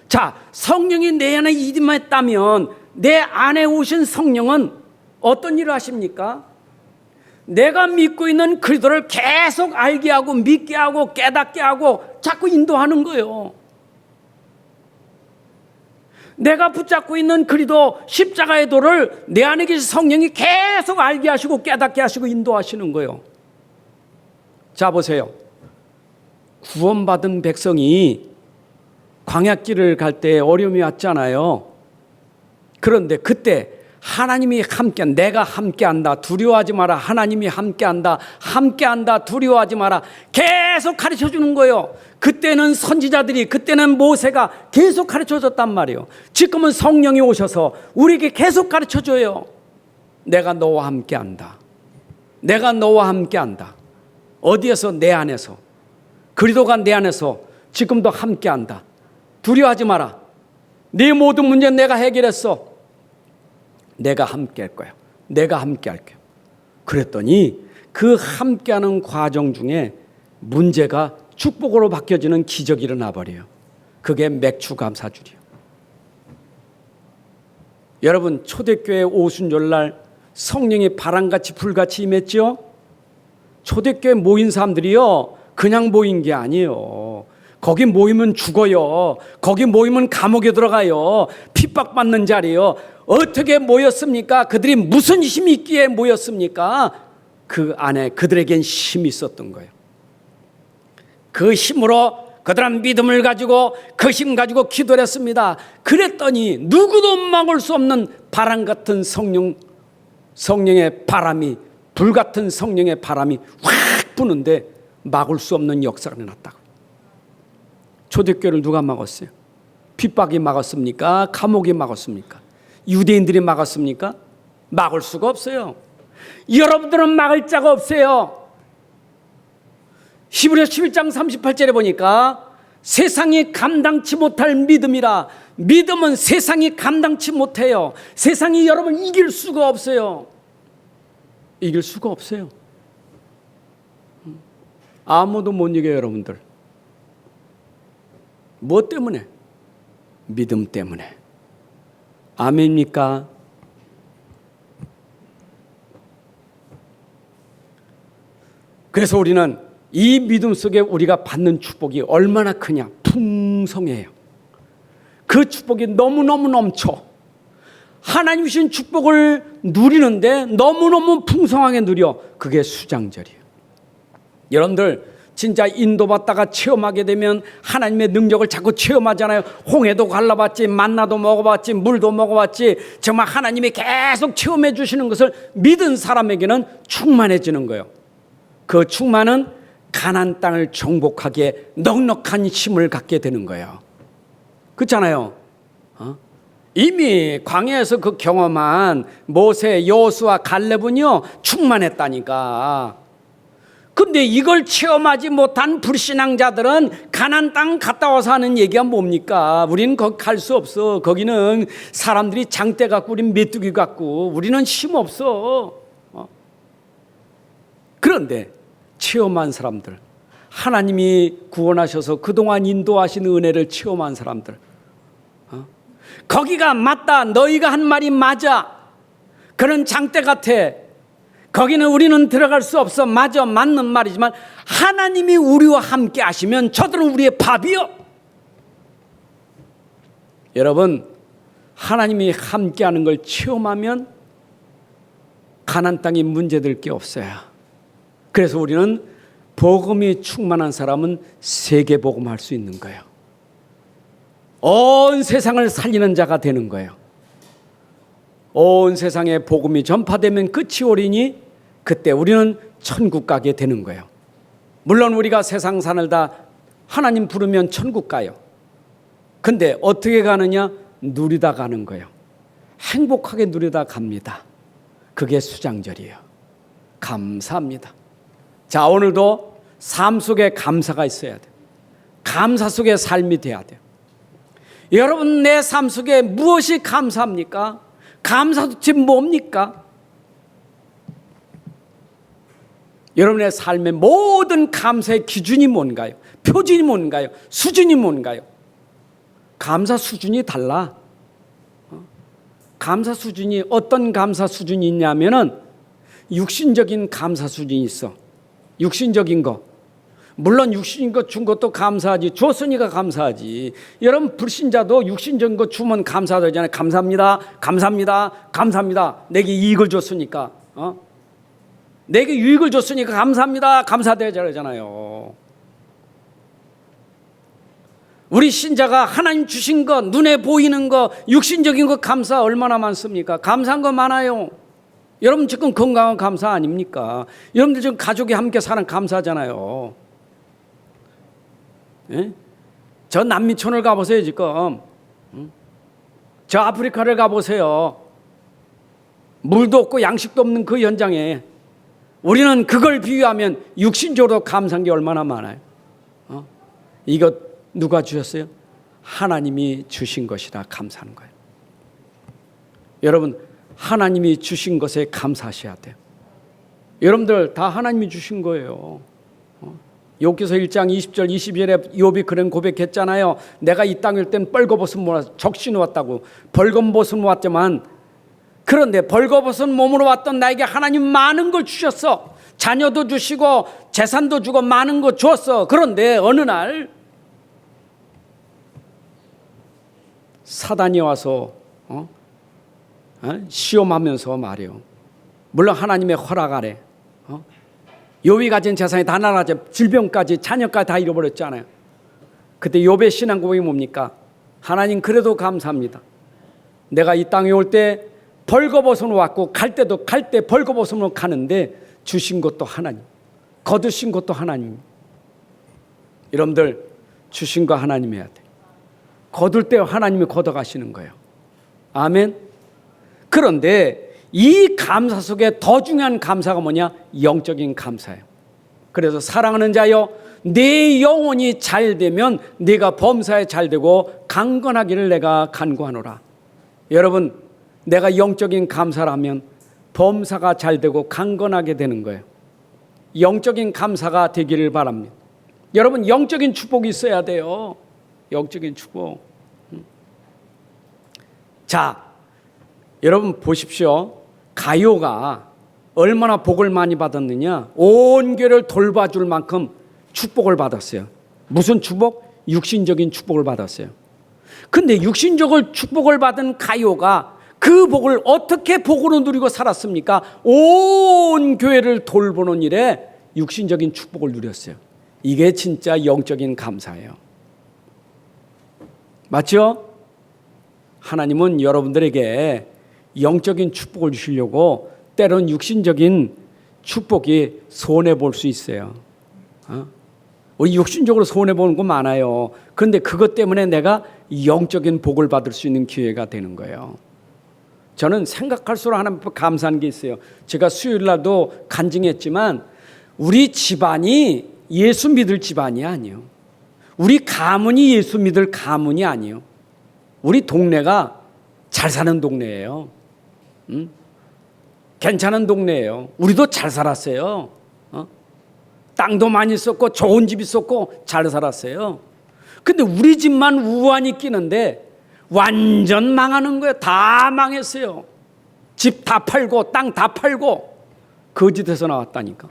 Speaker 1: 자, 성령이 내 안에 임했다면 내 안에 오신 성령은 어떤 일을 하십니까? 내가 믿고 있는 그리스도를 계속 알게 하고 믿게 하고 깨닫게 하고 자꾸 인도하는 거예요. 내가 붙잡고 있는 그리스도 십자가의 도를 내 안에 계신 성령이 계속 알게 하시고 깨닫게 하시고 인도하시는 거예요. 자, 보세요. 구원받은 백성이 광야길을 갈 때 어려움이 왔잖아요. 그런데 그때 하나님이 함께, 내가 함께한다, 두려워하지 마라. 하나님이 함께한다, 함께한다, 두려워하지 마라. 계속 가르쳐 주는 거예요. 그때는 선지자들이, 그때는 모세가 계속 가르쳐 줬단 말이에요. 지금은 성령이 오셔서 우리에게 계속 가르쳐 줘요. 내가 너와 함께한다. 내가 너와 함께한다. 어디에서? 내 안에서. 그리스도가 내 안에서 지금도 함께한다. 두려워하지 마라. 네 모든 문제 내가 해결했어. 내가 함께 할 거야. 내가 함께 할게요. 그랬더니 그 함께하는 과정 중에 문제가 축복으로 바뀌어지는 기적이 일어나 버려요. 그게 맥추감사줄이에요. 여러분, 초대교회 오순절날 성령이 바람같이 불같이 임했죠. 초대교회 모인 사람들이요, 그냥 모인 게 아니에요. 거기 모이면 죽어요. 거기 모이면 감옥에 들어가요. 핍박받는 자리요. 어떻게 모였습니까? 그들이 무슨 힘이 있기에 모였습니까? 그 안에 그들에겐 힘이 있었던 거예요. 그 힘으로 그들은 믿음을 가지고 그 힘 가지고 기도를 했습니다. 그랬더니 누구도 막을 수 없는 바람 같은 성령의 바람이, 불같은 성령의 바람이 확 부는데 막을 수 없는 역사가 일어났다고. 초대교회를 누가 막았어요? 핍박이 막았습니까? 감옥이 막았습니까? 유대인들이 막았습니까? 막을 수가 없어요. 여러분들은 막을 자가 없어요. 히브리서 11장 38절에 보니까 세상이 감당치 못할 믿음이라. 믿음은 세상이 감당치 못해요. 세상이 여러분 이길 수가 없어요. 이길 수가 없어요. 아무도 못 이겨요, 여러분들. 무엇 때문에? 믿음 때문에. 아멘입니까? 그래서 우리는 이 믿음 속에 우리가 받는 축복이 얼마나 크냐? 풍성해요. 그 축복이 너무너무 넘쳐. 하나님 주신 축복을 누리는데 너무너무 풍성하게 누려. 그게 수장절이에요. 여러분들 진짜 인도받다가 체험하게 되면 하나님의 능력을 자꾸 체험하잖아요. 홍해도 갈라봤지, 만나도 먹어봤지, 물도 먹어봤지. 정말 하나님이 계속 체험해 주시는 것을 믿은 사람에게는 충만해지는 거예요. 그 충만은 가나안 땅을 정복하기에 넉넉한 힘을 갖게 되는 거예요. 그렇잖아요. 이미 광야에서 그 경험한 모세, 여호수아, 갈렙은요 충만했다니까. 근데 이걸 체험하지 못한 불신앙자들은 가나안 땅 갔다 와서 하는 얘기가 뭡니까? 우리는 거기 갈 수 없어. 거기는 사람들이 장대 갖고 우리는 메뚜기 갖고 우리는 힘 없어. 그런데 체험한 사람들, 하나님이 구원하셔서 그동안 인도하신 은혜를 체험한 사람들, 거기가 맞다, 너희가 한 말이 맞아, 그런 장대 같아, 거기는 우리는 들어갈 수 없어, 맞아, 맞는 말이지만 하나님이 우리와 함께 하시면 저들은 우리의 밥이요. 여러분, 하나님이 함께하는 걸 체험하면 가나안 땅이 문제될 게 없어요. 그래서 우리는 복음이 충만한 사람은 세계복음 할 수 있는 거예요. 온 세상을 살리는 자가 되는 거예요. 온 세상에 복음이 전파되면 끝이 오리니 그때 우리는 천국 가게 되는 거예요. 물론 우리가 세상 살다 하나님 부르면 천국 가요. 근데 어떻게 가느냐? 누리다 가는 거예요. 행복하게 누리다 갑니다. 그게 수장절이에요. 감사합니다. 자, 오늘도 삶 속에 감사가 있어야 돼요. 감사 속에 삶이 돼야 돼요. 여러분, 내 삶 속에 무엇이 감사합니까? 감사 도대체 뭡니까? 여러분의 삶의 모든 감사의 기준이 뭔가요? 표준이 뭔가요? 수준이 뭔가요? 감사 수준이 달라. 감사 수준이 어떤 감사 수준이 있냐면은 육신적인 감사 수준이 있어. 육신적인 거. 물론 육신적인 거 준 것도 감사하지. 줬으니까 감사하지. 여러분, 불신자도 육신적인 거 주면 감사하잖아요. 감사합니다. 감사합니다. 감사합니다. 내게 이익을 줬으니까. 내게 유익을 줬으니까 감사합니다. 감사되잖아요. 우리 신자가 하나님 주신 것, 눈에 보이는 것, 육신적인 것 감사 얼마나 많습니까? 감사한 거 많아요. 여러분 지금 건강한 감사 아닙니까? 여러분들 지금 가족이 함께 사는 감사하잖아요. 예? 저 남미촌을 가보세요. 지금 저 아프리카를 가보세요. 물도 없고 양식도 없는 그 현장에 우리는 그걸 비유하면 육신적으로 감사한 게 얼마나 많아요. 이거 누가 주셨어요? 하나님이 주신 것이라 감사하는 거예요. 여러분, 하나님이 주신 것에 감사하셔야 돼요. 여러분들 다 하나님이 주신 거예요. 욥기서 1장 20절 22절에 욥이 그런 고백했잖아요. 내가 이 땅일 땐 벌거벗은 몸으로 적신을 왔다고. 벌거벗은 왔지만, 그런데 벌거벗은 몸으로 왔던 나에게 하나님 많은 걸 주셨어. 자녀도 주시고 재산도 주고 많은 거 줬어. 그런데 어느 날 사단이 와서 시험하면서 말이요. 물론 하나님의 허락 아래 욥이 가진 재산이 다 날아가죠. 질병까지 자녀까지 다 잃어버렸잖아요. 그때 욥의 신앙 고백이 뭡니까? 하나님 그래도 감사합니다. 내가 이 땅에 올 때 벌거벗으로 왔고 갈 때도 갈 때 벌거벗으로 가는데 주신 것도 하나님, 거두신 것도 하나님. 여러분들 주신 거 하나님 해야 돼. 거둘 때 하나님이 걷어가시는 거예요. 아멘. 그런데 이 감사 속에 더 중요한 감사가 뭐냐? 영적인 감사예요. 그래서 사랑하는 자여, 내 영혼이 잘 되면 네가 범사에 잘 되고 강건하기를 내가 간구하노라. 여러분, 내가 영적인 감사를 하면 범사가 잘 되고 강건하게 되는 거예요. 영적인 감사가 되기를 바랍니다. 여러분, 영적인 축복이 있어야 돼요. 영적인 축복. 자, 여러분 보십시오. 가룟가 얼마나 복을 많이 받았느냐. 온 교회를 돌봐줄 만큼 축복을 받았어요. 무슨 축복? 육신적인 축복을 받았어요. 근데 육신적인 축복을 받은 가룟가 그 복을 어떻게 복으로 누리고 살았습니까? 온 교회를 돌보는 일에 육신적인 축복을 누렸어요. 이게 진짜 영적인 감사예요. 맞죠? 하나님은 여러분들에게 영적인 축복을 주시려고 때론 육신적인 축복이 손해볼 수 있어요. 우리 육신적으로 손해보는 거 많아요. 그런데 그것 때문에 내가 영적인 복을 받을 수 있는 기회가 되는 거예요. 저는 생각할수록 하나님 앞에 감사한 게 있어요. 제가 수요일 날도 간증했지만 우리 집안이 예수 믿을 집안이 아니에요. 우리 가문이 예수 믿을 가문이 아니에요. 우리 동네가 잘 사는 동네예요. 괜찮은 동네예요. 우리도 잘 살았어요. 땅도 많이 썼고 좋은 집 있었고 잘 살았어요. 근데 우리 집만 우환이 끼는데 완전 망하는 거예요. 다 망했어요. 집 다 팔고 땅 다 팔고 거짓에서 나왔다니까.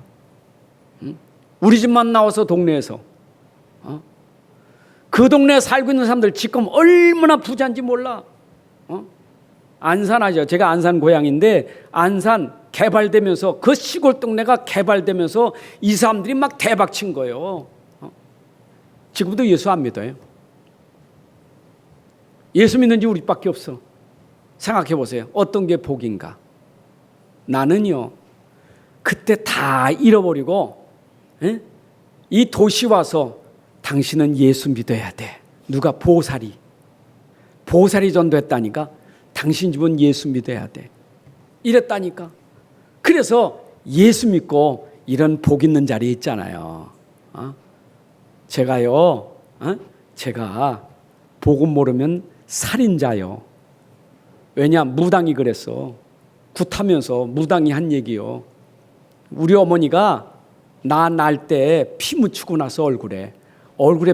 Speaker 1: 우리 집만 나와서 동네에서 그 동네에 살고 있는 사람들 지금 얼마나 부자인지 몰라. 안산 아죠. 제가 안산 고향인데 안산 개발되면서 그 시골 동네가 개발되면서 이 사람들이 막 대박 친 거예요. 지금도 예수 안 믿어요. 예수 믿는 지 우리밖에 없어. 생각해 보세요. 어떤 게 복인가? 나는요 그때 다 잃어버리고 이 도시 와서 당신은 예수 믿어야 돼. 누가 보살이 전도했다니까. 당신 집은 예수 믿어야 돼. 이랬다니까. 그래서 예수 믿고 이런 복 있는 자리에 있잖아요. 제가요, 제가 복음 모르면 살인자요. 왜냐? 무당이 그랬어. 굿하면서 무당이 한 얘기요. 우리 어머니가 나 날 때 피 묻히고 나서 얼굴에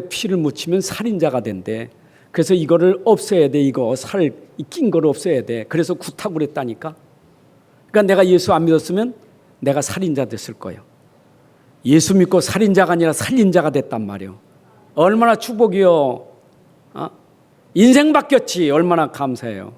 Speaker 1: 피를 묻히면 살인자가 된대. 그래서 이거를 없애야 돼. 이거 살 낀 거를 없애야 돼. 그래서 굿하고 그랬다니까. 그러니까 내가 예수 안 믿었으면 내가 살인자 됐을 거예요. 예수 믿고 살인자가 아니라 살린자가 됐단 말이에요. 얼마나 축복이요. 인생 바뀌었지. 얼마나 감사해요.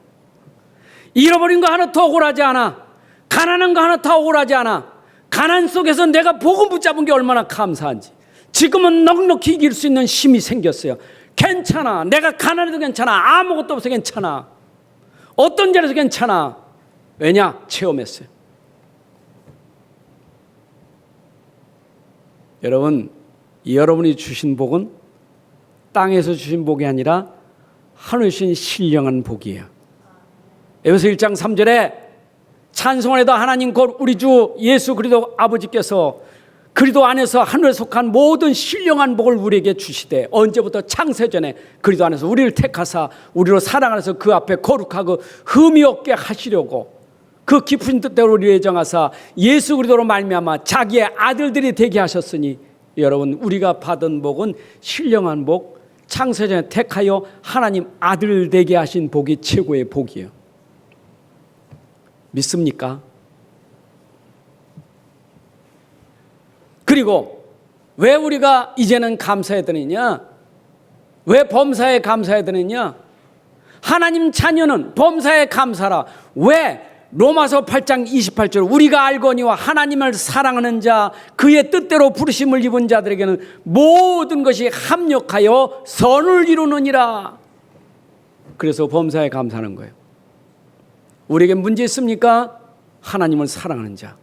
Speaker 1: 잃어버린 거 하나 더 억울하지 않아. 가난한 거 하나 더 억울하지 않아. 가난 속에서 내가 복음 붙잡은 게 얼마나 감사한지. 지금은 넉넉히 이길 수 있는 힘이 생겼어요. 괜찮아. 내가 가난해도 괜찮아. 아무것도 없어 괜찮아. 어떤 자리에서 괜찮아. 왜냐? 체험했어요. 여러분이 주신 복은 땅에서 주신 복이 아니라 하늘에 주신 신령한 복이에요. 에베소 1장 3절에 찬송하리다 하나님 곧 우리 주 예수 그리스도 아버지께서 그리스도 안에서 하늘에 속한 모든 신령한 복을 우리에게 주시되 언제부터 창세전에 그리스도 안에서 우리를 택하사 우리로 사랑하셔서 그 앞에 거룩하고 흠이 없게 하시려고 그 깊은 뜻대로 우리를 예정하사 예수 그리스도로 말미암아 자기의 아들들이 되게 하셨으니 여러분 우리가 받은 복은 신령한 복, 창세전에 택하여 하나님 아들 되게 하신 복이 최고의 복이에요. 믿습니까? 그리고 왜 우리가 이제는 감사해야 되느냐? 왜 범사에 감사해야 되느냐? 하나님 자녀는 범사에 감사라. 왜? 로마서 8장 28절 우리가 알거니와 하나님을 사랑하는 자 그의 뜻대로 부르심을 입은 자들에게는 모든 것이 합력하여 선을 이루느니라. 그래서 범사에 감사하는 거예요. 우리에게 문제 있습니까? 하나님을 사랑하는 자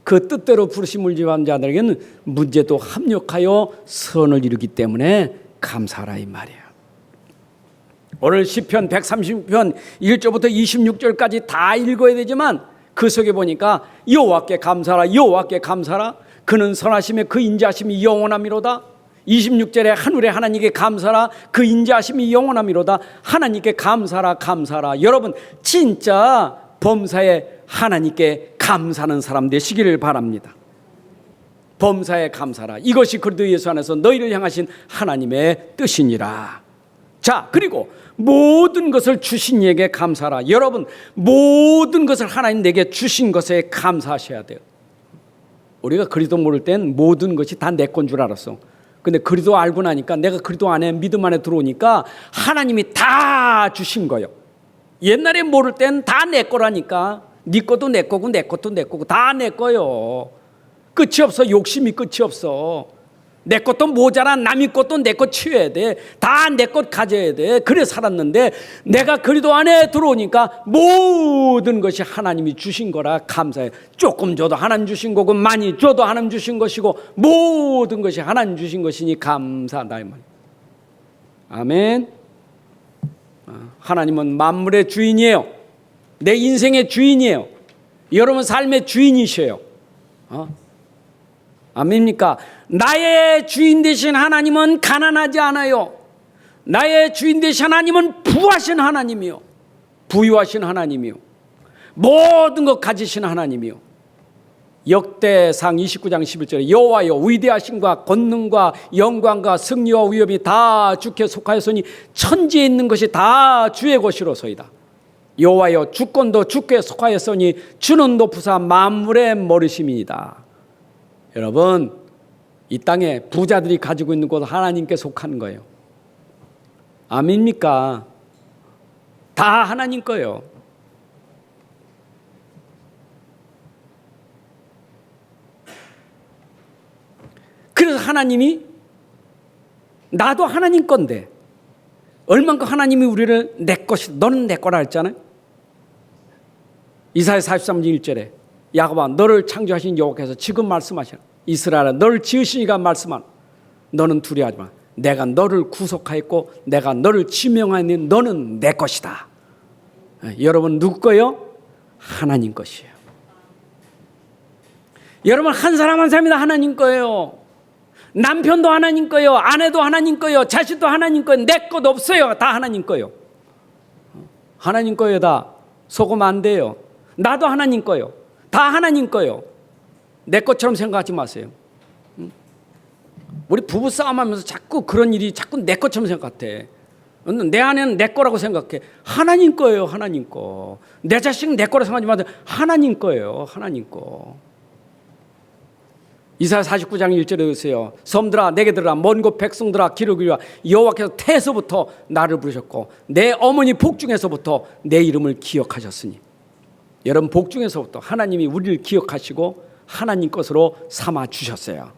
Speaker 1: 그 뜻대로 부르심을 입은 자들에게는 문제도 합력하여 선을 이루기 때문에 감사하라 이 말이에요. 오늘 시편 136편 1절부터 26절까지 다 읽어야 되지만 그 속에 보니까 여호와께 감사하라 여호와께 감사하라 그는 선하심에 그 인자하심이 영원함이로다. 26절에 하늘의 하나님께 감사하라 그 인자하심이 영원함이로다. 하나님께 감사하라 감사하라. 여러분 진짜 범사에 하나님께 감사하는 사람 되시기를 바랍니다. 범사에 감사하라. 이것이 그리스도 예수 안에서 너희를 향하신 하나님의 뜻이니라. 자, 그리고 모든 것을 주신 이에게 감사하라. 여러분, 모든 것을 하나님 내게 주신 것에 감사하셔야 돼요. 우리가 그리스도 모를 땐 모든 것이 다 내 건 줄 알았어. 근데 그리스도 알고 나니까, 내가 그리스도 안에, 믿음 안에 들어오니까 하나님이 다 주신 거예요. 옛날에 모를 땐 다 내 거라니까. 네 것도 내 거고 내 것도 내 거고 다 내 거요. 끝이 없어. 욕심이 끝이 없어. 내 것도 모자라. 남의 것도 내 것 치워야 돼. 다 내 것 가져야 돼. 그래 살았는데, 내가 그리스도 안에 들어오니까 모든 것이 하나님이 주신 거라 감사해. 조금 줘도 하나님 주신 거고, 많이 줘도 하나님 주신 것이고, 모든 것이 하나님 주신 것이니 감사하다 이 말이야. 아멘. 하나님은 만물의 주인이에요. 내 인생의 주인이에요. 여러분 삶의 주인이셔요. 아멘입니까? 나의 주인 되신 하나님은 가난하지 않아요. 나의 주인 되신 하나님은 부하신 하나님이요, 부유하신 하나님이요, 모든 것 가지신 하나님이요. 역대상 29장 11절에 여호와여, 위대하심과 권능과 영광과 승리와 위엄이 다 주께 속하였으니 천지에 있는 것이 다 주의 것이로소이다. 여호와여, 주권도 주께 속하였으니 주는 높으사 만물의 머리심이니이다. 여러분, 이 땅에 부자들이 가지고 있는 것 하나님께 속하는 거예요. 아멘입니까? 다 하나님 거예요. 그래서 하나님이, 나도 하나님 건데 얼만큼 하나님이 우리를 내 것이, 너는 내 거라 했잖아요. 이사야 43장 1절에 야곱아, 너를 창조하신 여호와께서 지금 말씀하시라. 이스라엘아, 너를 지으신 이가 말씀하라. 너는 두려워하지 마. 내가 너를 구속하였고 내가 너를 지명하니 너는 내 것이다. 여러분 누구 거예요? 하나님 것이에요. 여러분 한 사람 한 사람이 다 하나님 거예요. 남편도 하나님 거예요. 아내도 하나님 거예요. 자식도 하나님 거예요. 내 것 없어요. 다 하나님 거예요. 하나님 거예요. 다 속으면 안 돼요. 나도 하나님 거예요. 다 하나님 거예요. 내 것처럼 생각하지 마세요. 우리 부부 싸움하면서 자꾸 그런 일이 자꾸 내 것처럼 생각해. 내 아내는 내 거라고 생각해. 하나님 거예요. 하나님 거. 내 자식은 내 거라고 생각하지 마세요. 하나님 거예요. 하나님 거. 이사야 49장 1절에 보세요. 섬들아 내게 들으라. 먼 곳 백성들아 귀를 기울이라. 여호와께서 태에서부터 나를 부르셨고 내 어머니 복중에서부터 내 이름을 기억하셨으니. 여러분 복중에서부터 하나님이 우리를 기억하시고 하나님 것으로 삼아 주셨어요.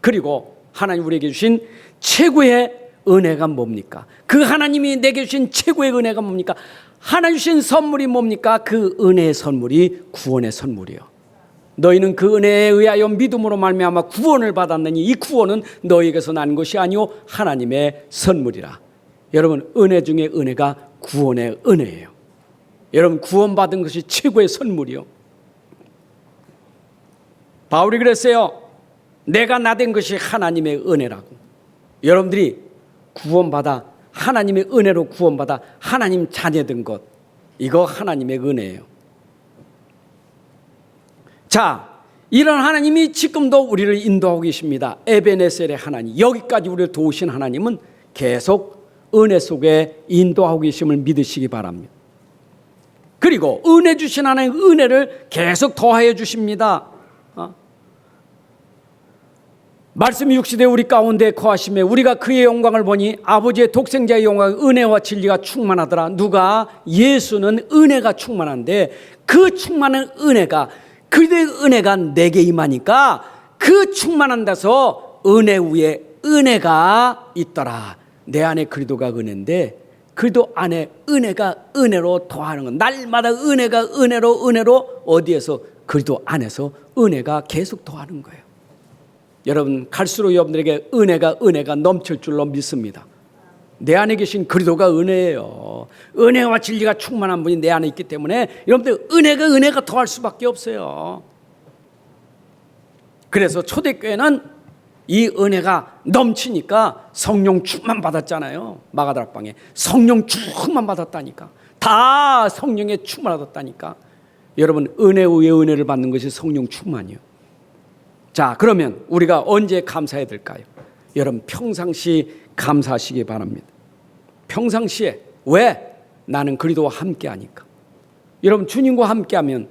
Speaker 1: 그리고 하나님 우리에게 주신 최고의 은혜가 뭡니까? 그 하나님이 내게 주신 최고의 은혜가 뭡니까? 하나님 주신 선물이 뭡니까? 그 은혜의 선물이 구원의 선물이요. 너희는 그 은혜에 의하여 믿음으로 말미암아 구원을 받았느니 이 구원은 너희에게서 난 것이 아니요 하나님의 선물이라. 여러분 은혜 중에 은혜가 구원의 은혜예요. 여러분 구원받은 것이 최고의 선물이요. 바울이 그랬어요. 내가 나된 것이 하나님의 은혜라고. 여러분들이 구원받아 하나님의 은혜로 구원받아 하나님 자녀된 것, 이거 하나님의 은혜예요. 자, 이런 하나님이 지금도 우리를 인도하고 계십니다. 에베네셀의 하나님, 여기까지 우리를 도우신 하나님은 계속 은혜 속에 인도하고 계심을 믿으시기 바랍니다. 그리고 은혜 주신 하나님 은혜를 계속 더하여 주십니다. 말씀이 육시되 우리 가운데 거하심에 우리가 그의 영광을 보니 아버지의 독생자의 영광 은혜와 진리가 충만하더라. 누가? 예수는 은혜가 충만한데 그 충만한 은혜가, 그의 은혜가 내게 임하니까 그 충만한 데서 은혜 위에 은혜가 있더라. 내 안에 그리스도가 은혜인데 그리스도 안에 은혜가 은혜로 더하는 건, 날마다 은혜가 은혜로 어디에서? 그리스도 안에서 은혜가 계속 더하는 거예요. 여러분 갈수록 여러분들에게 은혜가 넘칠 줄로 믿습니다. 내 안에 계신 그리스도가 은혜예요. 은혜와 진리가 충만한 분이 내 안에 있기 때문에 여러분들 은혜가 더할 수밖에 없어요. 그래서 초대교회는 이 은혜가 넘치니까 성령 충만 받았잖아요. 마가다락방에 성령 충만 받았다니까. 다 성령에 충만하다니까. 여러분 은혜 위에 은혜를 받는 것이 성령 충만이요. 자, 그러면 우리가 언제 감사해야 될까요? 여러분 평상시 감사하시기 바랍니다. 평상시에. 왜? 나는 그리스도와 함께하니까. 여러분, 주님과 함께하면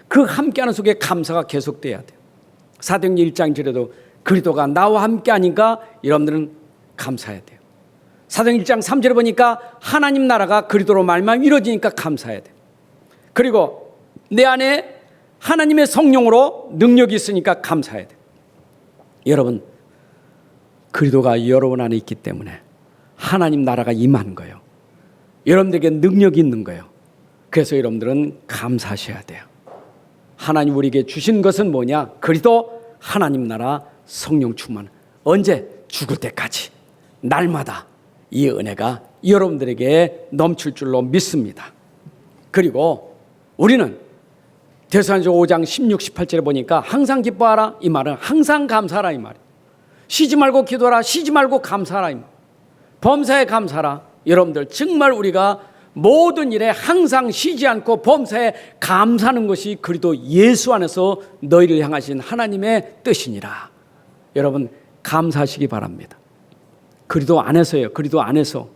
Speaker 1: 그 함께하는 속에 감사가 계속돼야 돼요. 사도행전 1장 1절에도 그리스도가 나와 함께하니까 여러분들은 감사해야 돼요. 사도행전 1장 3절에 보니까 하나님 나라가 그리스도로 말미암아 이루어지니까 감사해야 돼요. 그리고 내 안에 하나님의 성령으로 능력이 있으니까 감사해야 돼요. 여러분, 그리스도가 여러분 안에 있기 때문에 하나님 나라가 임한 거예요. 여러분들에게 능력이 있는 거예요. 그래서 여러분들은 감사하셔야 돼요. 하나님 우리에게 주신 것은 뭐냐? 그리스도, 하나님 나라, 성령 충만. 언제? 죽을 때까지 날마다 이 은혜가 여러분들에게 넘칠 줄로 믿습니다. 그리고 우리는 데살로니가서 5장 16, 18절에 보니까 항상 기뻐하라 이 말은 항상 감사하라 이 말이에요. 쉬지 말고 기도하라, 쉬지 말고 감사하라 이 말. 범사에 감사하라. 여러분들 정말 우리가 모든 일에 항상 쉬지 않고 범사에 감사하는 것이 그리스도 예수 안에서 너희를 향하신 하나님의 뜻이니라. 여러분 감사하시기 바랍니다. 그리스도 안에서요. 그리스도 안에서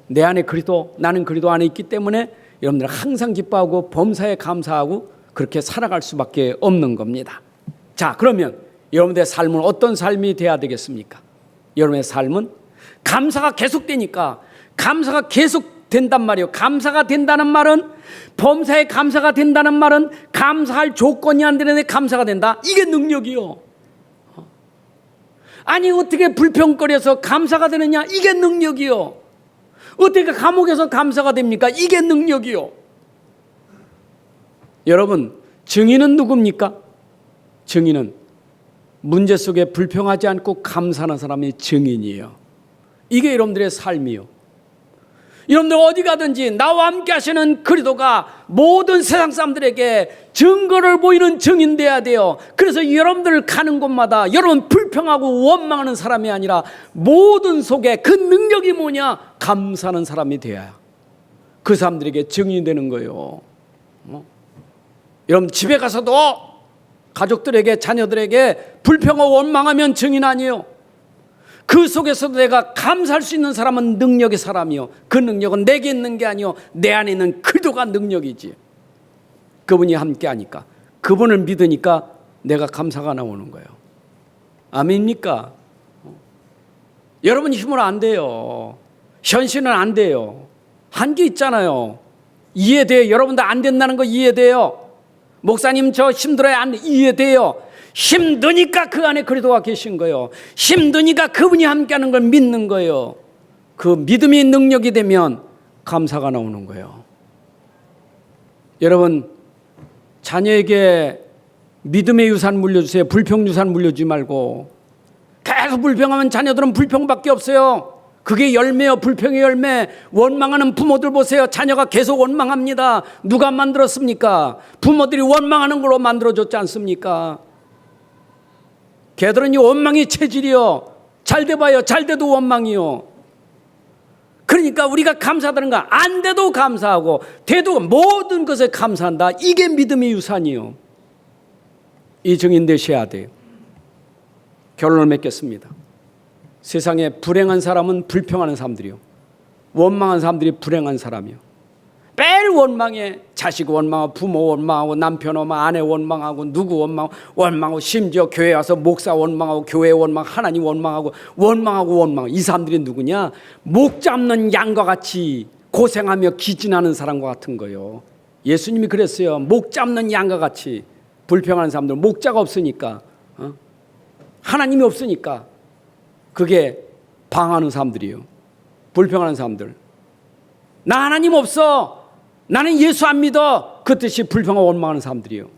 Speaker 1: 내 안에 그리스도, 나는 그리스도 안에 있기 때문에 여러분들 항상 기뻐하고 범사에 감사하고 그렇게 살아갈 수밖에 없는 겁니다. 자, 그러면 여러분의 삶은 어떤 삶이 돼야 되겠습니까? 여러분의 삶은 감사가 계속되니까, 감사가 계속 된단 말이에요. 감사가 된다는 말은, 범사에 감사가 된다는 말은 감사할 조건이 안 되는데 감사가 된다. 이게 능력이요. 아니 어떻게 불평거려서 감사가 되느냐? 이게 능력이요. 어떻게 감옥에서 감사가 됩니까? 이게 능력이요. 여러분, 증인은 누굽니까? 증인은 문제 속에 불평하지 않고 감사하는 사람이 증인이에요. 이게 여러분들의 삶이요. 여러분들 어디 가든지 나와 함께 하시는 그리스도가 모든 세상 사람들에게 증거를 보이는 증인 돼야 돼요. 그래서 여러분들 가는 곳마다 여러분 불평하고 원망하는 사람이 아니라 모든 속에 그 능력이 뭐냐? 감사하는 사람이 돼야 그 사람들에게 증인이 되는 거예요. 여러분 집에 가서도 가족들에게, 자녀들에게 불평하고 원망하면 증인 아니에요. 그 속에서도 내가 감사할 수 있는 사람은 능력의 사람이요. 그 능력은 내게 있는 게 아니요. 내 안에 있는 그리스도가 능력이지. 그분이 함께하니까, 그분을 믿으니까 내가 감사가 나오는 거예요. 아멘입니까? 여러분 힘으로 안 돼요. 현실은 안 돼요. 한계 있잖아요. 이해돼요. 여러분들 안 된다는 거 이해돼요. 목사님 저 힘들어요. 안 이해돼요. 힘드니까 그 안에 그리스도가 계신 거예요. 힘드니까 그분이 함께하는 걸 믿는 거예요. 그 믿음이 능력이 되면 감사가 나오는 거예요. 여러분 자녀에게 믿음의 유산 물려주세요. 불평 유산 물려주지 말고. 계속 불평하면 자녀들은 불평밖에 없어요. 그게 열매요. 불평의 열매. 원망하는 부모들 보세요. 자녀가 계속 원망합니다. 누가 만들었습니까? 부모들이 원망하는 걸로 만들어줬지 않습니까? 걔들은 이 원망의 체질이요. 잘 돼봐요. 잘 돼도 원망이요. 그러니까 우리가 감사하다는 거, 안 돼도 감사하고 돼도 모든 것에 감사한다. 이게 믿음의 유산이요. 이 증인 되셔야 돼요. 결론을 맺겠습니다. 세상에 불행한 사람은 불평하는 사람들이요. 원망한 사람들이 불행한 사람이요. 매일 원망해. 자식 원망하고 부모 원망하고 남편 원망하고 아내 원망하고 누구 원망하고 심지어 교회 와서 목사 원망하고 교회 원망, 하나님 원망하고 원망하고 이 사람들이 누구냐? 목 잡는 양과 같이 고생하며 기진하는 사람과 같은 거예요. 예수님이 그랬어요. 목 잡는 양과 같이. 불평하는 사람들 목자가 없으니까, 하나님이 없으니까 그게 방황하는 사람들이에요. 불평하는 사람들. 나 하나님 없어. 나는 예수 안 믿어. 그 뜻이 불평하고 원망하는 사람들이에요.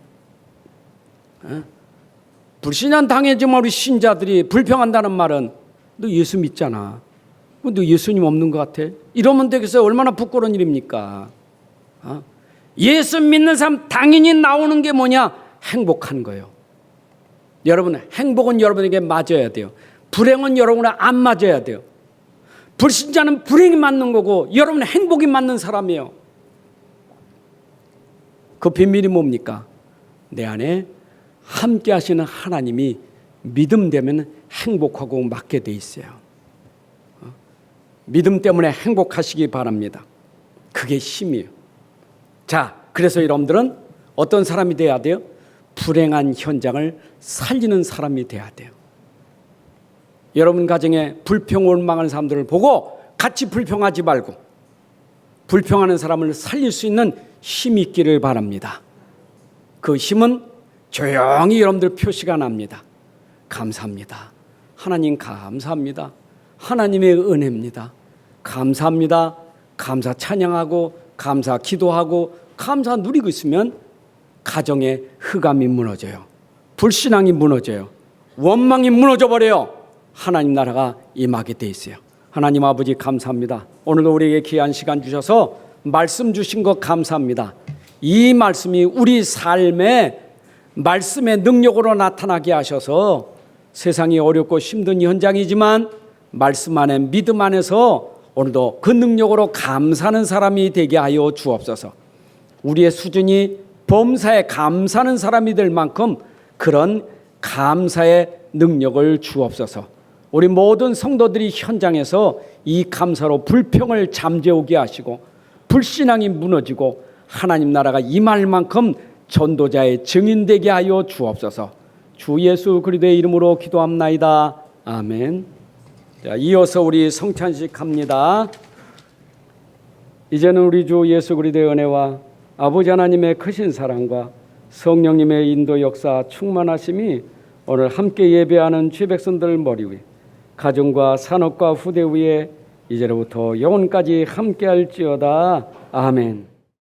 Speaker 1: 불신앙 당해지만 우리 신자들이 불평한다는 말은 너 예수 믿잖아. 너 예수님 없는 것 같아? 이러면 되겠어요. 얼마나 부끄러운 일입니까? 예수 믿는 사람 당연히 나오는 게 뭐냐? 행복한 거예요. 여러분 행복은 여러분에게 맞아야 돼요. 불행은 여러분에 안 맞아야 돼요. 불신자는 불행이 맞는 거고 여러분은 행복이 맞는 사람이에요. 그 비밀이 뭡니까? 내 안에 함께 하시는 하나님이 믿음 되면 행복하고 맞게 돼 있어요. 믿음 때문에 행복하시기 바랍니다. 그게 힘이에요. 자, 그래서 여러분들은 어떤 사람이 돼야 돼요? 불행한 현장을 살리는 사람이 돼야 돼요. 여러분 가정에 불평 원망하는 사람들을 보고 같이 불평하지 말고 불평하는 사람을 살릴 수 있는 힘이 있기를 바랍니다. 그 힘은 조용히 여러분들 표시가 납니다. 감사합니다. 하나님 감사합니다. 하나님의 은혜입니다. 감사합니다. 감사 찬양하고 감사 기도하고 감사 누리고 있으면 가정의 흑암이 무너져요. 불신앙이 무너져요. 원망이 무너져 버려요. 하나님 나라가 임하게 돼 있어요. 하나님 아버지 감사합니다. 오늘도 우리에게 귀한 시간 주셔서 말씀 주신 것 감사합니다. 이 말씀이 우리 삶에 말씀의 능력으로 나타나게 하셔서 세상이 어렵고 힘든 현장이지만 말씀 안에 믿음 안에서 오늘도 그 능력으로 감사하는 사람이 되게 하여 주옵소서. 우리의 수준이 범사에 감사하는 사람이 될 만큼 그런 감사의 능력을 주옵소서. 우리 모든 성도들이 현장에서 이 감사로 불평을 잠재우게 하시고 불신앙이 무너지고 하나님 나라가 임할 만큼 전도자의 증인되게 하여 주옵소서. 주 예수 그리스도의 이름으로 기도합나이다. 아멘. 자, 이어서 우리 성찬식 합니다. 이제는 우리 주 예수 그리스도의 은혜와 아버지 하나님의 크신 사랑과 성령님의 인도 역사 충만하심이 오늘 함께 예배하는 주의 백성들 머리 위에 가정과 산업과 후대 위에 이제로부터 영원까지 함께할지어다. 아멘.